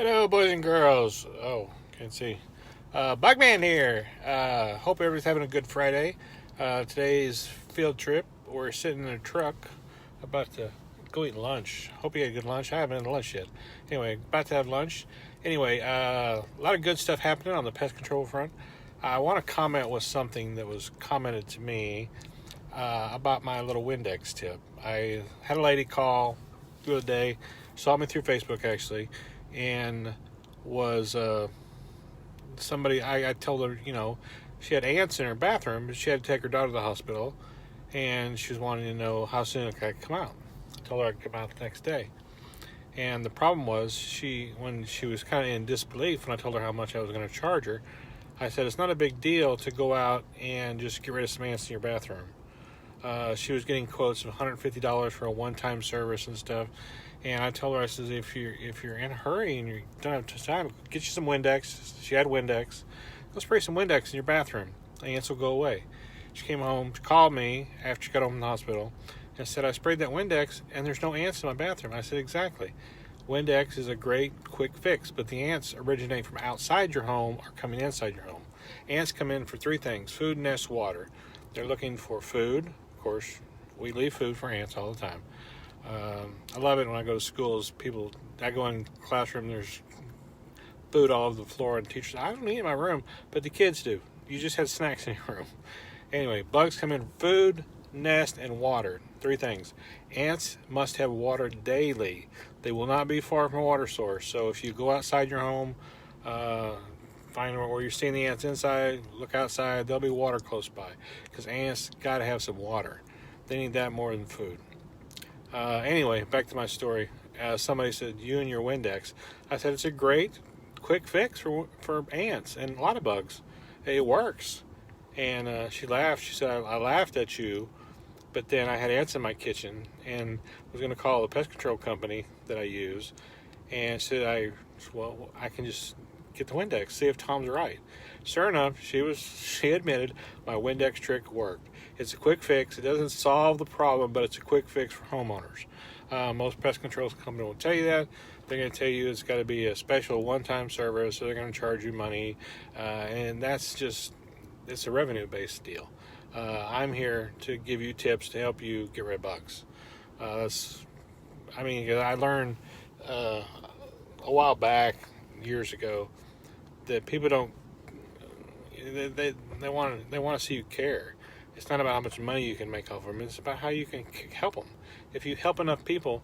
Hello, boys and girls. Oh, can't see. Bugman here. Hope everybody's having a good Friday. Today's field trip. We're sitting in a truck about to go eat lunch. Hope you had a good lunch. I haven't had lunch yet. Anyway, about to have lunch. Anyway, a lot of good stuff happening on the pest control front. I want to comment with something that was commented to me about my little Windex tip. I had a lady call the other day, saw me through Facebook actually, and was somebody. I told her, she had ants in her bathroom, but she had to take her daughter to the hospital, and she was wanting to know how soon I could come out. I told her I could come out the next day. And the problem was, when she was kind of in disbelief when I told her how much I was going to charge her, I said it's not a big deal to go out and just get rid of some ants in your bathroom. She was getting quotes of $150 for a one-time service and stuff, and I told her, I said, if you're in a hurry and you don't have time, get you some Windex. She had Windex. Go spray some Windex in your bathroom. The ants will go away. She came home, she called me after she got home from the hospital, and said, I sprayed that Windex and there's no ants in my bathroom. I said, exactly. Windex is a great quick fix, but the ants originate from outside your home or coming inside your home. Ants come in for three things: food, nest, water. They're looking for food. Of course, we leave food for ants all the time. I love it when I go to schools. I go in the classroom, there's food all over the floor, and teachers, I don't eat in my room, but the kids do. You just had snacks in your room. Anyway, bugs come in food, nest, and water. Three things. Ants must have water daily. They will not be far from a water source. So if you go outside your home, find where you're seeing the ants inside, look outside, there'll be water close by, because ants got to have some water. They need that more than food. Anyway, back to my story. Somebody said, you and your Windex. I said, it's a great quick fix for ants and a lot of bugs. It works. And she laughed. She said, I laughed at you, but then I had ants in my kitchen and was going to call the pest control company that I use, and said, I can just get the Windex, see if Tom's right. Sure enough, she admitted my Windex trick worked. It's a quick fix. It doesn't solve the problem, but it's a quick fix for homeowners. Most pest control companies will tell you that. They're going to tell you it's got to be a special one-time service, so they're going to charge you money, and it's a revenue-based deal. I'm here to give you tips to help you get rid of bugs. I learned a while back, years ago, that people don't. They want to see you care. It's not about how much money you can make off of them. It's about how you can help them. If you help enough people,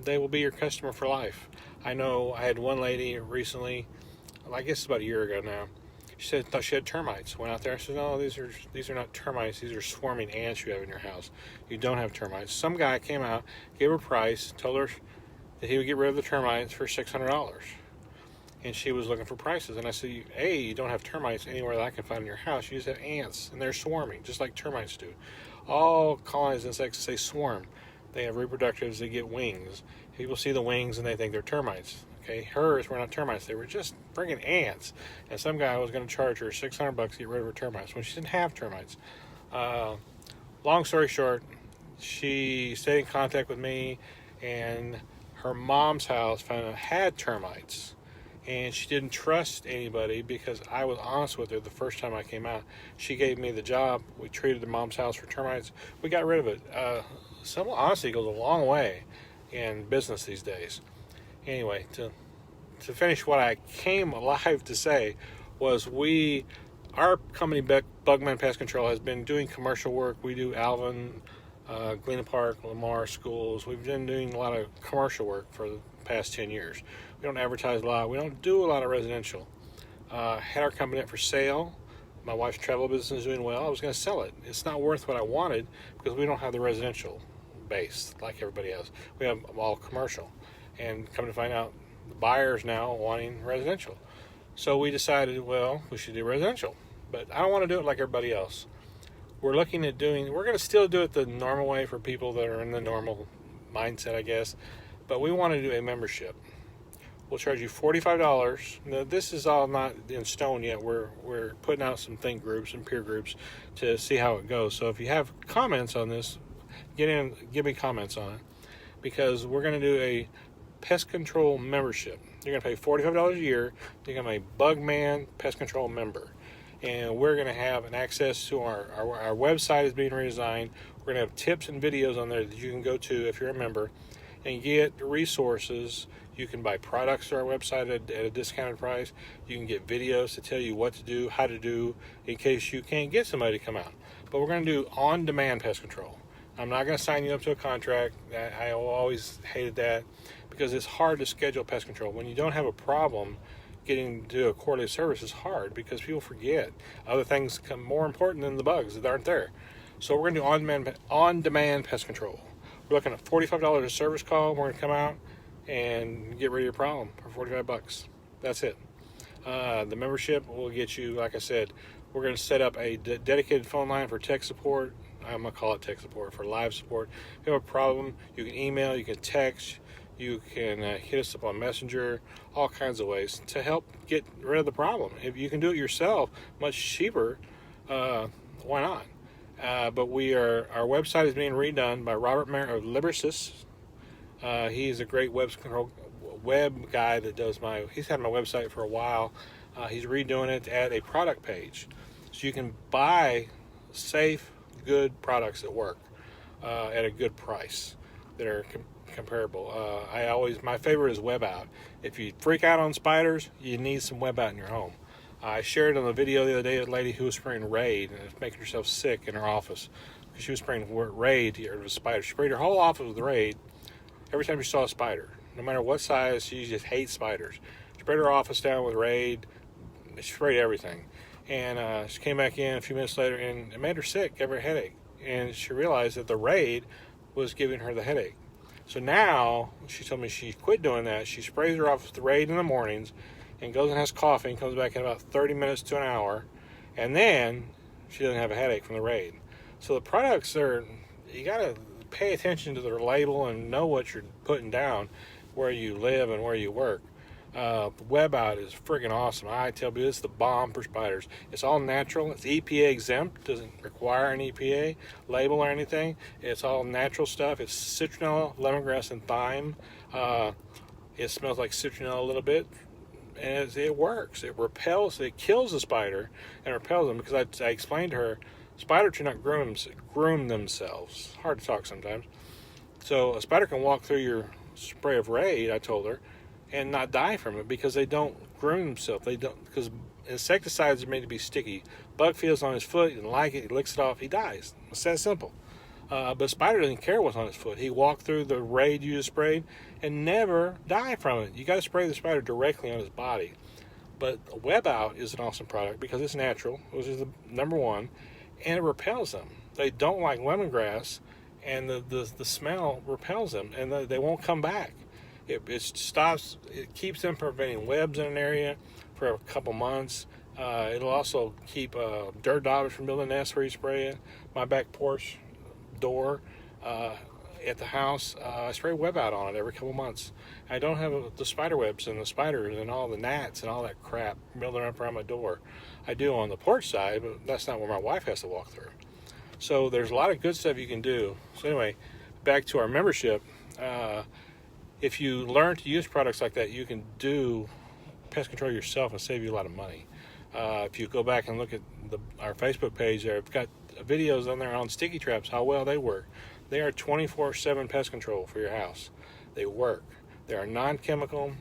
they will be your customer for life. I know I had one lady recently, I guess it's about a year ago now. She said thought she had termites. Went out there. I said, no, these are not termites. These are swarming ants you have in your house. You don't have termites. Some guy came out, gave her a price, told her that he would get rid of the termites for $600. And she was looking for prices. And I said, you don't have termites anywhere that I can find in your house. You just have ants, and they're swarming, just like termites do. All colonized insects, they swarm. They have reproductives, they get wings. People see the wings and they think they're termites. Okay, hers were not termites. They were just friggin' ants. And some guy was going to charge her $600 to get rid of her termites when she didn't have termites. Long story short, she stayed in contact with me, and her mom's house found out had termites. And she didn't trust anybody because I was honest with her the first time I came out. She gave me the job. We treated the mom's house for termites. We got rid of it. Some honesty goes a long way in business these days. Anyway, to finish what I came alive to say was our company, Bugman Pest Control, has been doing commercial work. We do Alvin, Galena Park, Lamar schools. We've been doing a lot of commercial work for the past 10 years. We don't advertise a lot. We don't do a lot of residential. Had our company up for sale. My wife's travel business is doing well. I was going to sell it. It's not worth what I wanted because we don't have the residential base like everybody else. We have all commercial. And come to find out, the buyers now wanting residential. So we decided, we should do residential. But I don't want to do it like everybody else. We're going to still do it the normal way for people that are in the normal mindset, I guess. But we want to do a membership. We'll charge you $45. Now, this is all not in stone yet. We're putting out some think groups and peer groups to see how it goes. So if you have comments on this, get in, give me comments on it. Because we're going to do pest control membership. You're going to pay $45 a year to become a Bugman pest control member. And we're going to have an access to our website is being redesigned. We're going to have tips and videos on there that you can go to if you're a member and get resources. You can buy products to our website at a discounted price. You can get videos to tell you what to do, how to do, in case you can't get somebody to come out. But we're going to do on-demand pest control. I'm not going to sign you up to a contract. I always hated that because it's hard to schedule pest control. When you don't have a problem, getting to do a quarterly service is hard because people forget. Other things come more important than the bugs that aren't there. So we're going to do on-demand pest control. We're looking at $45 a service call. We're going to come out and get rid of your problem for $45. That's it. The membership will get you, like I said, we're going to set up a dedicated phone line for tech support. I'm going to call it tech support, for live support. If you have a problem, you can email, you can text, you can hit us up on Messenger, all kinds of ways to help get rid of the problem. If you can do it yourself, much cheaper, why not? But our website is being redone by Robert Mayer of Librisys. He's a great web guy that does he's had my website for a while. He's redoing it to add a product page. So you can buy safe, good products that work at a good price that are comparable. My favorite is Web Out. If you freak out on spiders, you need some Web Out in your home. I shared on the video the other day a lady who was spraying Raid and was making herself sick in her office because she was spraying Raid to get rid of a spider. She sprayed her whole office with Raid every time she saw a spider. No matter what size, she just hates spiders. She sprayed her office down with Raid. She sprayed everything. And she came back in a few minutes later and it made her sick, gave her a headache. And she realized that the Raid was giving her the headache. So now, she told me she quit doing that. She sprays her office with the Raid in the mornings and goes and has coffee and comes back in about 30 minutes to an hour. And then she doesn't have a headache from the Raid. So the products you got to pay attention to their label and know what you're putting down where you live and where you work. Web Out is freaking awesome. I tell you, it's the bomb for spiders. It's all natural. It's EPA exempt. Doesn't require an EPA label or anything. It's all natural stuff. It's citronella, lemongrass, and thyme. It smells like citronella a little bit, and it works. It repels. It kills the spider and repels them because I explained to her, spiders do not groom themselves. Hard to talk sometimes. So a spider can walk through your spray of Raid, I told her, and not die from it because they don't groom themselves. They don't, because insecticides are made to be sticky. Bug feels on his foot, he doesn't like it, he licks it off, he dies. It's that simple. But a spider doesn't care what's on his foot. He walked through the Raid you just sprayed and never die from it. You got to spray the spider directly on his body. But Web Out is an awesome product because it's natural, which is the number one, and it repels them. They don't like lemongrass, and the smell repels them, and they won't come back. It keeps them from preventing webs in an area for a couple months. It'll also keep dirt daubers from building nests where you spray it. My back porch door at the house, I spray Web Out on it every couple months. I don't have the spider webs and the spiders and all the gnats and all that crap building up around my door. I do on the porch side, but that's not where my wife has to walk through. So there's a lot of good stuff you can do. So anyway, back to our membership. If you learn to use products like that, you can do pest control yourself and save you a lot of money. If you go back and look at our Facebook page there, I've got videos on there on sticky traps, how well they work. They are 24/7 pest control for your house. They work. They are non-chemical.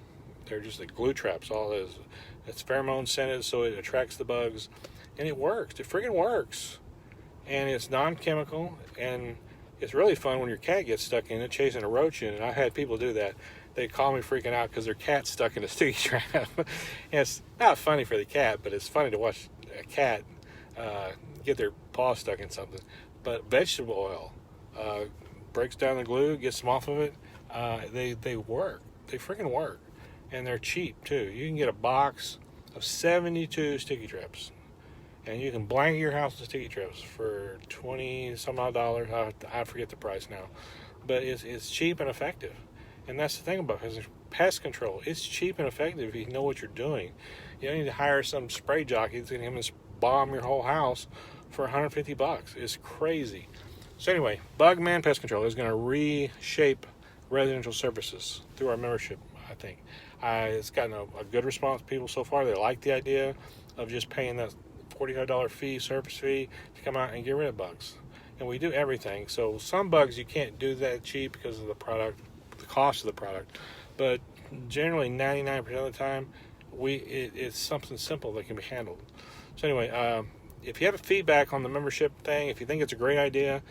They're just like glue traps. All it is. It's pheromone scented, so it attracts the bugs. And it works. It freaking works. And it's non-chemical, and it's really fun when your cat gets stuck in it, chasing a roach in it. I've had people do that. They call me freaking out because their cat's stuck in a sticky trap. And it's not funny for the cat, but it's funny to watch a cat get their paw stuck in something. But vegetable oil breaks down the glue, gets them off of it. They work. They freaking work. And they're cheap, too. You can get a box of 72 sticky traps. And you can blanket your house with sticky traps for $20-some odd. I forget the price now. But it's cheap and effective. And that's the thing about pest control. It's cheap and effective if you know what you're doing. You don't need to hire some spray jockey that's going to come and bomb your whole house for $150. It's crazy. So anyway, Bugman Pest Control is going to reshape residential services through our membership. I think it's gotten a good response from people so far. They like the idea of just paying that $45 service fee to come out and get rid of bugs. And we do everything. So some bugs you can't do that cheap because of the product, the cost of the product. But generally 99% of the time, it's something simple that can be handled. So anyway, if you have feedback on the membership thing, if you think it's a great idea,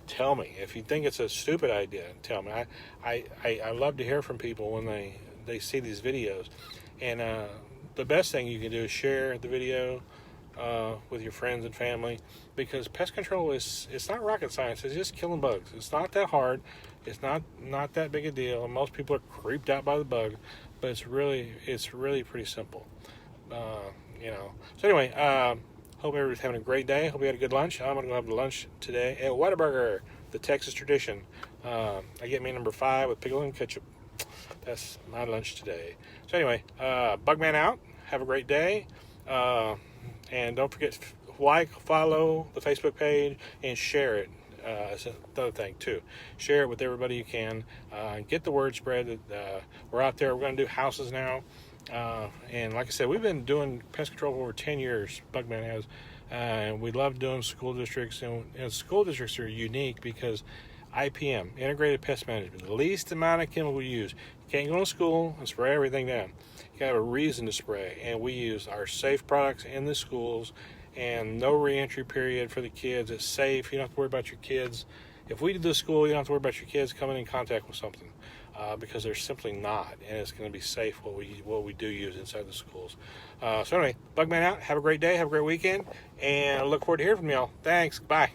tell me. If you think it's a stupid idea, tell me. I love to hear from people when they see these videos. And the best thing you can do is share the video with your friends and family, because pest control it's not rocket science. It's just killing bugs. It's not that hard. It's not that big a deal. Most people are creeped out by the bug, but it's really pretty simple. So anyway, hope everybody's having a great day. Hope you had a good lunch. I'm gonna go have lunch today at Whataburger, the Texas tradition. I get me number 5 with pickle and ketchup. That's my lunch today. So anyway, Bugman out. Have a great day. And don't forget to like, follow the Facebook page, and share it. That's another thing too. Share it with everybody you can. Get the word spread that we're out there. We're going to do houses now. And like I said, we've been doing pest control for over 10 years. Bugman has. And we love doing school districts. And school districts are unique because IPM, Integrated Pest Management, the least amount of chemical we use. You can't go to school and spray everything down. You have a reason to spray, and we use our safe products in the schools, and no re-entry period for the kids. It's safe. You don't have to worry about your kids. If we do the school, you don't have to worry about your kids coming in contact with something, because they're simply not, and it's going to be safe what we do use inside the schools. So anyway, Bugman out. Have a great day. Have a great weekend, and I look forward to hearing from y'all. Thanks. Bye.